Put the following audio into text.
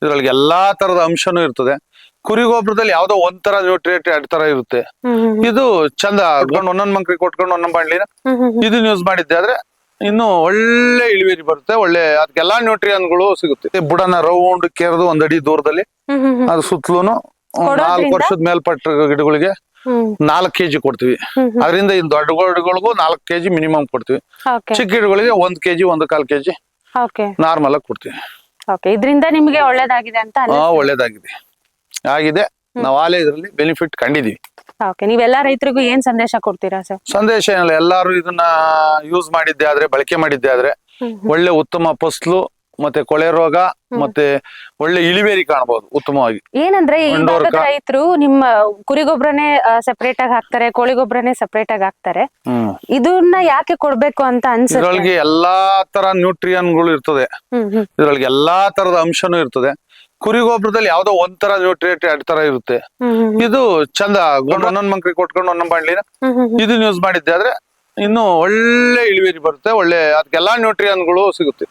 ಇದ್ರೊಳಗೆ ಎಲ್ಲಾ ತರದ ಅಂಶನೂ ಇರ್ತದೆ. ಕುರಿ ಗೊಬ್ಬರದಲ್ಲಿ ಯಾವ್ದೋ ಒಂಥರ ನ್ಯೂಟ್ರಿಯೆಂಟ್ ಎರಡ್ ತರ ಇರುತ್ತೆ. ಇದು ಚಂದ ಒಂದೊಂದ್ ಮಂಕ್ರಿ ಕೊಟ್ಕೊಂಡು ಒಂದೊಂದ್ ಬಾಣ್ಲಿನ ಇದನ್ನ ಯೂಸ್ ಮಾಡಿದ್ದೆ ಆದ್ರೆ ಇನ್ನು ಒಳ್ಳೆ ಇಳುವರಿ ಬರುತ್ತೆ. ಒಳ್ಳೆ ಅದಕ್ಕೆಲ್ಲಾ ನ್ಯೂಟ್ರಿಯನ್ಗಳು ಸಿಗುತ್ತೆ. ಬುಡನ ರೌಂಡ್ ಕೆರೆದು 1 ಅಡಿ ದೂರದಲ್ಲಿ ಅದು ಸುತ್ತಲೂನು 4 ವರ್ಷದ ಮೇಲ್ಪಟ್ಟ ಗಿಡಗಳಿಗೆ 4 kg ಕೊಡ್ತೀವಿ. ಅದರಿಂದ ಇನ್ ದೊಡ್ಡ ಗಿಡಗಳಿಗೂ 4 kg ಮಿನಿಮಮ್ ಕೊಡ್ತೀವಿ. ಚಿಕ್ಕ ಗಿಡಗಳಿಗೆ 1 kg 1/4 kg ನಾರ್ಮಲ್ ಆಗಿ ಕೊಡ್ತೀವಿ. ಇದರಿಂದ ನಿಮ್ಗೆ ಒಳ್ಳೇದಾಗಿದೆ ಅಂತ ಒಳ್ಳೇದಾಗಿದೆ ಆಗಿದೆ. ನಾವು ಆಲೆ ಇದರಲ್ಲಿ ಬೆನಿಫಿಟ್ ಕಂಡಿದೀವಿ. ನೀವೆಲ್ಲಾ ರೈತರಿಗೂ ಏನ್ ಸಂದೇಶ ಕೊಡ್ತೀರಾ ಸರ್? ಸಂದೇಶ ಏನಿಲ್ಲ, ಎಲ್ಲಾರು ಇದನ್ನ ಯೂಸ್ ಮಾಡಿದ್ದೆ ಆದ್ರೆ, ಬಳಕೆ ಮಾಡಿದ್ದೆ ಆದ್ರೆ ಒಳ್ಳೆ ಉತ್ತಮ ಫಸಲು ಮತ್ತೆ ಕೊಳೆ ರೋಗ ಮತ್ತೆ ಒಳ್ಳೆ ಇಳುವರಿ ಕಾಣಬಹುದು ಉತ್ತಮವಾಗಿ. ಏನಂದ್ರೆ ಈ ಭಾಗದ ರೈತರು ನಿಮ್ಮ ಕುರಿ ಗೊಬ್ಬರನೇ ಸೆಪರೇಟ್ ಆಗಿ ಹಾಕ್ತಾರೆ, ಕೋಳಿ ಗೊಬ್ಬರನೇ ಸೆಪರೇಟ್ ಆಗಿ ಹಾಕ್ತಾರೆ. ಇದನ್ನ ಯಾಕೆ ಕೊಡ್ಬೇಕು ಅಂತ ಅನ್ಸುತ್ತೆ? ಇದ್ರೊಳಗೆ ಎಲ್ಲಾ ತರ ನ್ಯೂಟ್ರಿಯನ್ಗಳು ಇರ್ತದೆ. ಇದ್ರೊಳಗೆ ಎಲ್ಲಾ ತರದ ಅಂಶನೂ ಇರ್ತದೆ. ಕುರಿ ಗೊಬ್ಬರದಲ್ಲಿ ಯಾವ್ದೋ ಒಂಥರ ನ್ಯೂಟ್ರಿಯೆಂಟ್ ಎರಡ್ ತರ ಇರುತ್ತೆ. ಇದು ಚಂದ ಒಂದೊಂದ್ ಮಂಕ್ರಿ ಕೊಟ್ಕೊಂಡು ಒಂದೊಂದ್ ಬಾಣ್ಲಿನ ಇದನ್ನ ಯೂಸ್ ಮಾಡಿದ್ದೆ ಆದ್ರೆ ಇನ್ನು ಒಳ್ಳೆ ಇಳುವರಿ ಬರುತ್ತೆ. ಒಳ್ಳೆ ಅದಕ್ಕೆಲ್ಲಾ ನ್ಯೂಟ್ರಿಯನ್ಗಳು ಸಿಗುತ್ತೆ.